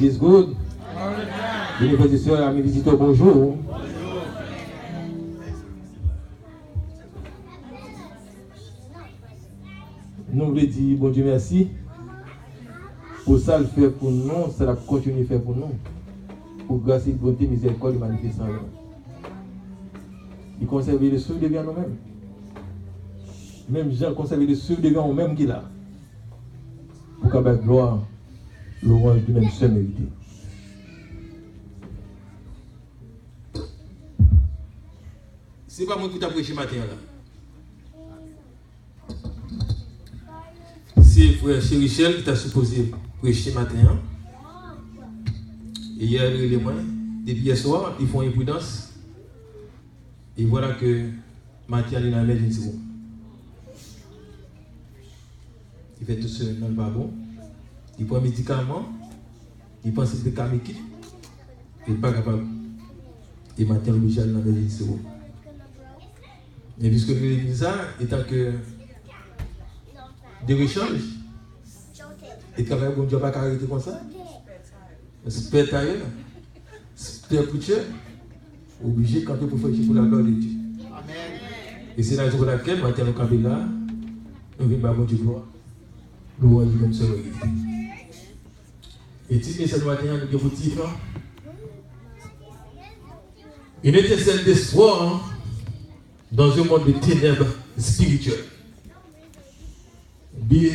is good. Bien, frères et sœurs, amis visiteurs, bonjour. Nous voulons dire, bon Dieu merci. Pour ça, le fait pour nous, ça va continuer à faire pour nous. Pour grâce et bonté, miséricorde, manifestant. Il conserve le souffle de vie en nous-mêmes. Même Jean conserve le souffle de vie en nous-mêmes qu'il a. Pour qu'avec gloire, l'orange du même seul mérité. C'est pas moi qui t'a prêché matin là. C'est frère Chérichel qui t'a supposé prêcher matin. Et hier, il est moins. Depuis hier soir, ils font une prudence. Et voilà que Mathieu est dans l'émergence. Il fait tout seul dans le barbon. Il prend un médicament. Il pense que c'est des caméquites. Il n'est pas capable. Et Mathieu est obligé d'aller dans l'émergence. Et puisque nous disons ça, étant que des rechanges, et quand même, on ne doit pas arrêter comme ça. Spare tailleur, spare preacher, obligé de camper pour faire pour la gloire de Dieu. Et c'est la raison pour laquelle, maintenant, nous campons là, nous venons à Dieu gloire. Nous voyons comme ça. Et si nous sommes maintenant, nous avons dit, une étincelle d'espoir dans un monde de ténèbres spirituelles. Be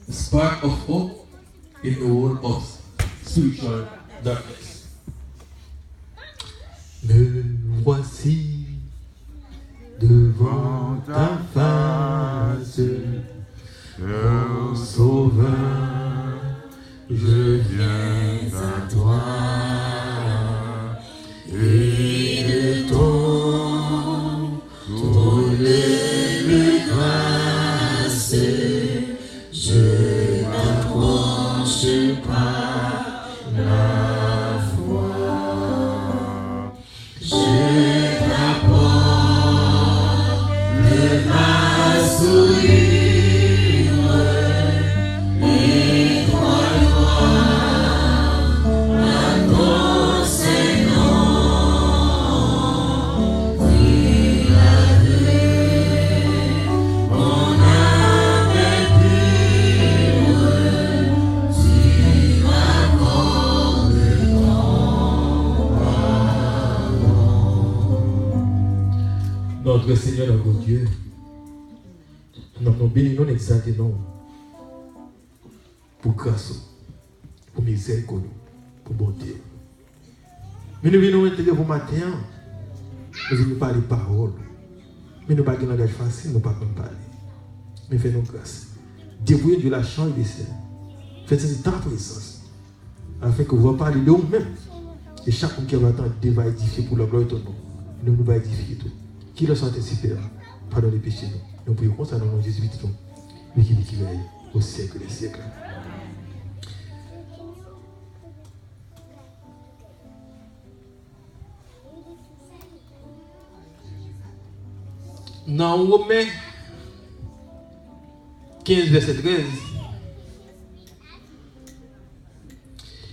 a spark of hope in the world of spiritual darkness. Me voici devant ta face, mon sauveur, je viens à toi, et de ton trône de grâce, je m'approche par la foi. Je t'apporte ma sourire et crois-toi à ton Seigneur. Tu as vu mon âme est pure, tu m'accordes ton pardon. Notre Seigneur, notre Dieu, nous bénissons exactement pour grâce, pour miséricorde, pour bonté. Mais nous venons intégrer pour matin, nous venons parler paroles. Mais nous ne parlons pas de langage facile, nous ne parlons pas parler. Mais fais-nous grâce. Débrouillez de la chambre des cieux. Faites ta présence. Afin que vous parliez de vous-même. Et chacun qui va attendre, Dieu va édifier pour la gloire de ton nom. Nous nous va édifier tout. Qui le Saint-Esprit, Père, pardonne les péchés nous. Nous prions comme ça dans le nom de Jésus-Christ, lui qui veille au siècle des siècles. Dans Romains 15, verset 13,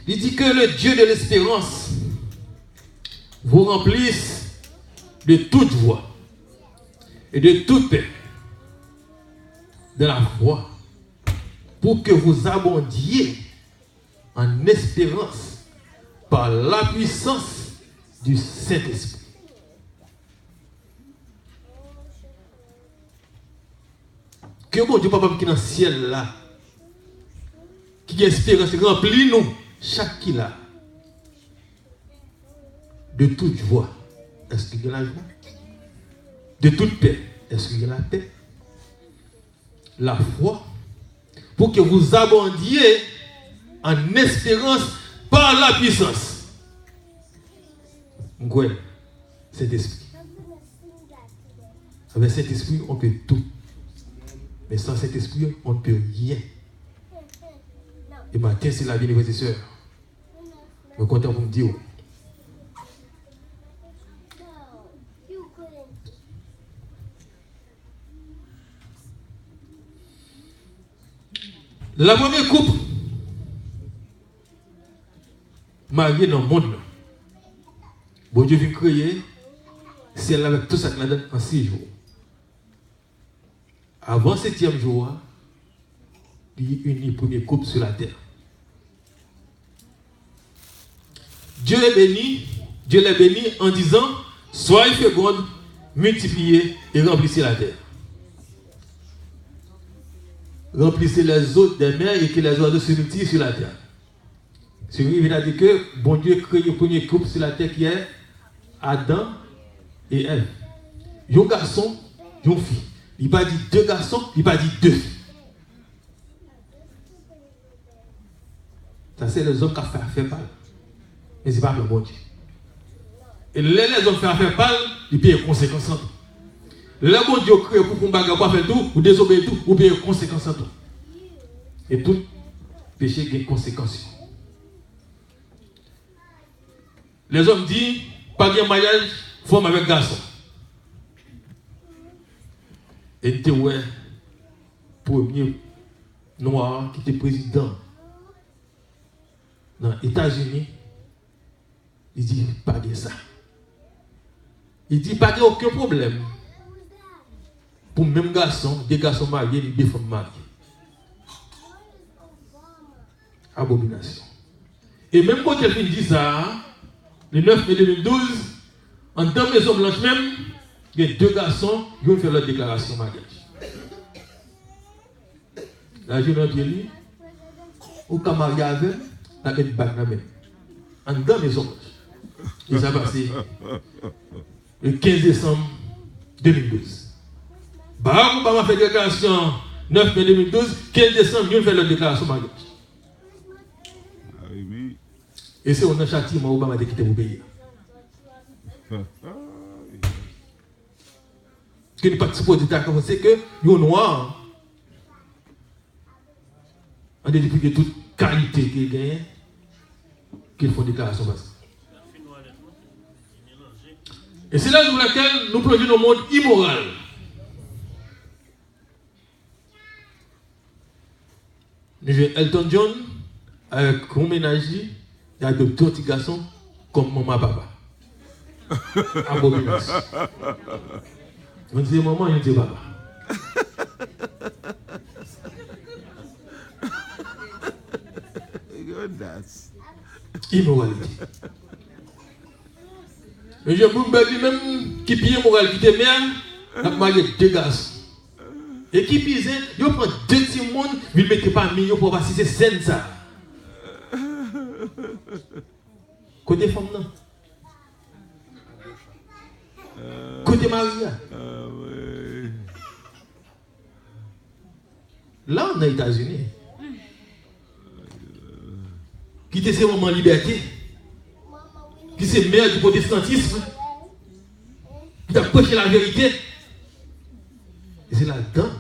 il dit que le Dieu de l'espérance vous remplisse de toute joie et de toute paix de la foi pour que vous abondiez en espérance par la puissance du Saint-Esprit. Que bon Dieu, papa, qui est dans le ciel là, qui a espérance, remplit-nous, chaque qui là, de toute joie. Est-ce qu'il y a la joie? De toute paix. Est-ce qu'il y a la paix? La foi, pour que vous abondiez en espérance par la puissance. Oui, Saint-Esprit. Avec Saint-Esprit, on peut tout. Mais sans Saint-Esprit, on ne peut rien. Et matin, c'est la vie de vos sœurs. Je suis content pour me dire. La première coupe marié dans le monde. Bon Dieu vient créer ciel avec tout ça qu'il a donné en 6 jours. Avant le 7e jour, il unit le premier couple sur la terre. Dieu les bénit en disant, soyez fécondes, multipliez et remplissez la terre. Remplissez les eaux des mers et que les oiseaux se multiplient sur la terre. Ce qui veut dire que bon Dieu crée le premier couple sur la terre qui est Adam et Ève. Un garçon, une fille. Il n'a pas dit 2 garçons, il n'a pas dit 2 filles. Ça, c'est les hommes qui ont fait mal. Mais ce n'est pas le bon Dieu. Et les hommes qui ont fait mal, ils payent les conséquences en tout. Le bon Dieu crée pour qu'on ne pas faire tout, ou désobéir tout, ou payer les conséquences en tout. Et tout péché a des conséquences. Les hommes disent, pas de mariage, femme avec garçon. Et tu ouais, premier noir qui était président dans les États-Unis, il dit pas de ça. Il dit pas de aucun problème. Pour même garçon, des garçons mariés, des femmes mariées. Abomination. Et même quand il dit ça, le 9 mai 2012, en dans Maison Blanche même, il y a 2 garçons qui ont fait leur déclaration de mariage. La jeune fille, au cas marié avec, la met bague dans la main. En dans Maison Blanche. Et ça a passé le 15 décembre 2012. Barack Obama fait déclaration 9 mai 2012, 15 décembre, ils ont fait leur déclaration de mariage. Et c'est un châtiment où Obama a quitté le pays. Ce qui n'est pas supposé d'être, c'est que les noirs, on a depuis toute qualité qu'ils gagnent, qu'ils font déclaration basse. Et c'est là pour laquelle nous plongeons dans le monde immoral. Nous avons Elton John avec un ménage, il y a de petits garçons comme maman papa. Abomination. On dit maman, il dit papa. Immoralité. Mais je me dis même qui pille moral qui te mère, il a marié 2 garçons. Et qui pise, il prend 2 petits monde, il ne met pas un million pour voir si c'est scène ça. Côté femme, non. Côté Maria. Là, on est aux États-Unis. Qui était ce moment de liberté. Qui c'est mère du protestantisme. Qui a prêché la vérité. Et c'est là-dedans.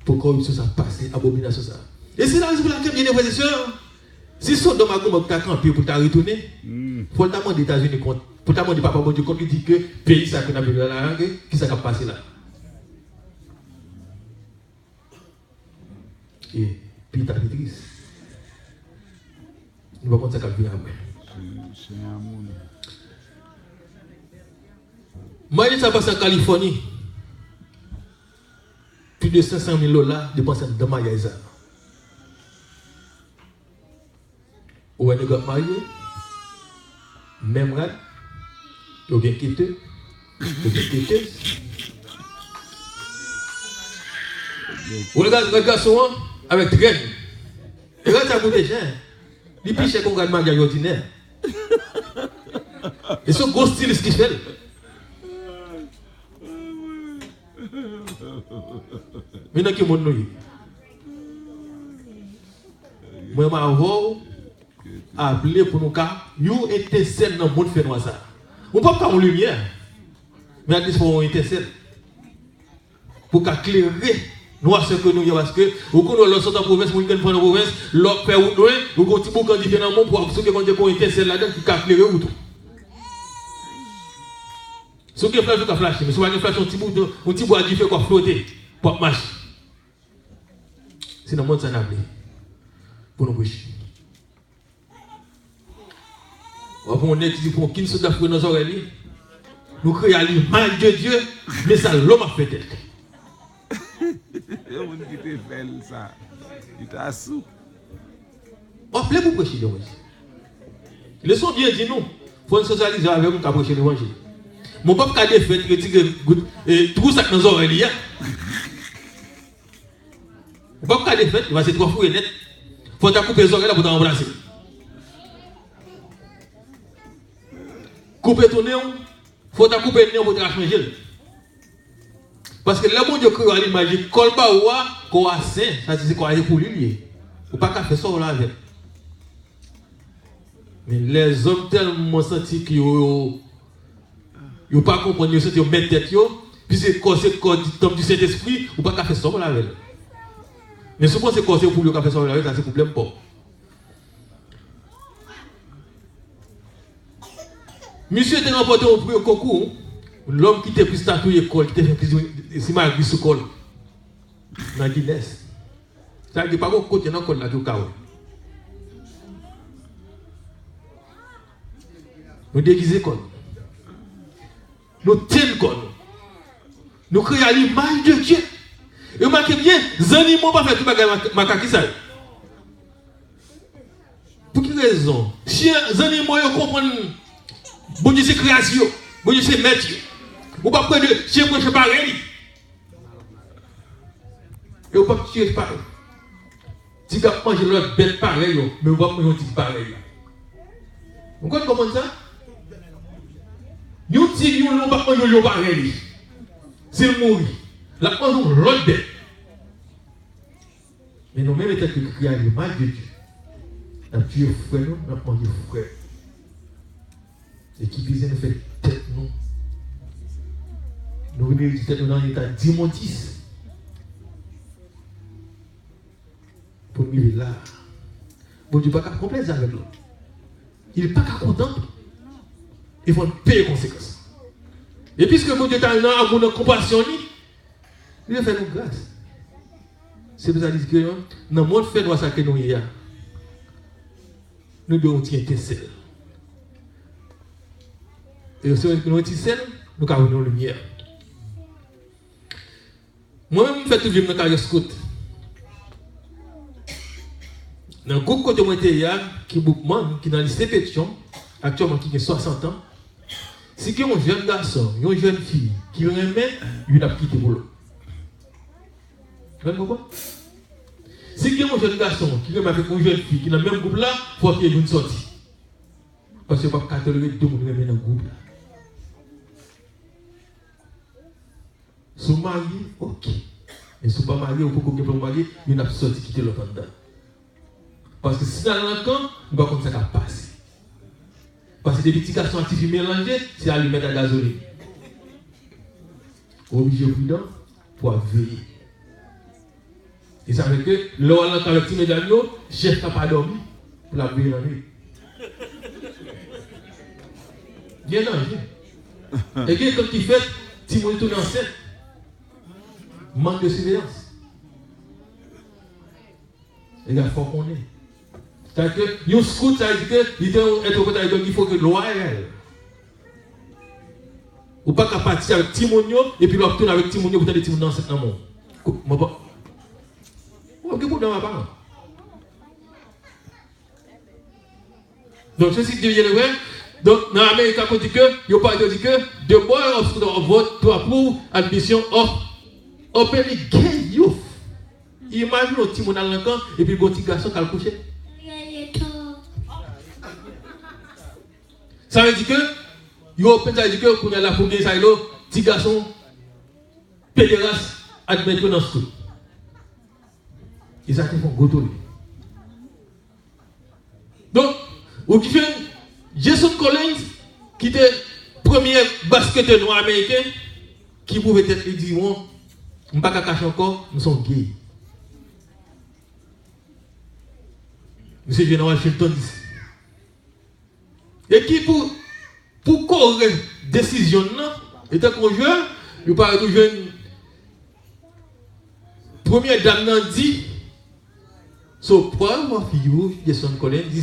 Pour corruption ça passe, abomination ça. Et c'est la raison pour laquelle, bien frères et sœurs, si Sodome a commencé à camper pour retourner, il faut demander aux États-Unis compte. Pour demander papa bon Dieu compte, il dit que le pays ça qu'on a vu là, qui ça a passé là. Et puis il est triste. Il va compter ça qu'il y a après. Moi, ça passe en Californie. Plus de 500 000 $ dépensés dans ma yaïsa. Ou un gars marié, même rat, il y a un quitteur, il y a une quitteuse. Ou le garçon avec traîne. Et là, ça coûte cher. Il est plus cher qu'on gagne mariage ordinaire. Et ce gros style, ce qu'il fait. Maintenant, qui est mon nom? Moi, je vais appeler pour nous cas. Nous étincelle dans le monde fait noir ça. On ne peut pas en lumière. Mais à faut une étincelle. Pour éclairer noir ce que nous avons. Parce que, au cours de l'autre province, nous avons une province, l'autre fait ou nous, nous avons un petit boucan différemment pour absorber qu'on ait une étincelle là-dedans qui éclairer ou tout. Ce qui est flash, c'est flash. Mais si on a un flash, un petit bois qui fait quoi flotter pour marcher. C'est dans le monde ça n'a pas pour nous boucher. On est dit pour qui nous sommes dans nos oreilles. Nous créons l'image de Dieu, mais ça l'homme a fait tête. On qui te fait ça. Il t'a sous. On plaît pour prêcher l'évangile. Le son bien dit nous. Il faut socialiser avec nous pour prêcher l'évangile. Mon papa a des fêtes, et tout ça dans nos oreilles. Mon papa a des fêtes, il va se trois fois net. Il faut couper les oreilles pour t'en remplacer. Couper ton nez, il faut couper le nez pour te changer. Parce que le bon Dieu crée à l'image, colba ouah, quoi saint, ça c'est quoi pour lui. Ou pas qu'à faire ça là avec. Mais les hommes tellement sentis qu'ils ne pas comprendre, ils sont mettre tête, puis c'est corps du Saint-Esprit, ou pas qu'à faire ça là avec. Mais souvent c'est corps pour lui qu'à faire ça là avec, ça c'est problème pas. Monsieur était remporté au premier concours. L'homme qui était plus tatoué l'école, qui était plus si mal vu sous col. Dans Guinness. Ça veut dire pas beaucoup côté dans col là tout cas. Nous déguiser col. Nous tenons col. Nous créons l'image de Dieu. Et vous marquez bien, les animaux pas faire tout bagage macaque ça. Pour quelle raison? Si les animaux comprennent bon Dieu c'est création, bon Dieu c'est maître. Ou pas prendre chien pour pareil. Et ou pas tuer pareil. Si tu manges l'autre bête pareil, mais ou pas manger un petit pareil. Vous comprenez comment ça? Nous si nous ne pas manger l'autre pareil. C'est mourir. La mangeons l'autre bête. Mais nous même étant que créer l'image de Dieu. Nous tuer frère, nous manger frère. Et qui vise nous fait tête nous. Nous venons dans l'état d'immondice. Pour nous là. Bon Dieu, pas qu'à complaire avec nous. Il n'est pas qu'à content. Il faut payer les conséquences. Et puisque mon Dieu est un amour de compassion, il va faire nous grâce. C'est pour ça que dans le monde fait nous ça que nous y a. Nous devons tirer celle. Et si nous tirons celle, nous avons une lumière. Moi-même, je fais toujours une carrière scout. Dans le groupe côté moi, il y a qui est dans les pétitions, actuellement qui a 60 ans. Si il y a un jeune garçon, une jeune fille qui remet, il a quitté pour l'autre. Vous comprenez? Si il y a un jeune garçon qui remet avec une jeune fille qui est dans le même groupe là, il faut qu'il y ait une sortie. Parce que pas catholique, tout le monde remet dans le groupe là. Si vous mariez, ok. Mais si vous ne pas marié, vous pouvez pas marier, il y a une sortie qui quitte l'autre dedans. Parce que si dans le camp, nous ne pouvons pas comme ça passer. Parce que des petits garçons actifs mélangés, c'est à lui mettre à gasoline. Obligé prudent pour veiller. Et ça veut dire que l'on a avec petit mesdames, le chef n'a pas dormi pour la veiller la nuit. Bien danger. Et quand il fait, Timon tourne enceinte. Manque de surveillance. Et il faut qu'on ait. C'est-à-dire que, un scout, ça veut dire qu'il il faut que loyal. Ou pas qu'à partir avec Timonio, et puis l'obtenir avec Timonio pour aller Timonio dans cet amour. Moi pas. Ok, pour dans ma parole. Donc, ceci devient le vrai. Donc, dans l'Amérique, on dit que, il n'y a pas dit que, the boy of vote to approve admission of openly gay youth. Imagine le petit monde dans le camp et puis le petit garçon qui a couché. Ça veut dire que, ça veut dire que, qu'on a la pour gay, ça veut dire petit garçon, pédéraste, admettre dans ce truc. Ils ont fait un gros tour. Donc, ou qui fait Jason Collins, qui était le premier basketteur noir américain, qui pouvait être, il dit, on ne peut pas cacher encore, nous sommes gays. Monsieur Général Washington dit. Et qui pour corriger décision, étant qu'on jeune, nous parlons de jeune. Première dame n'a dit, so, pour avoir fille, Jason Collins dit,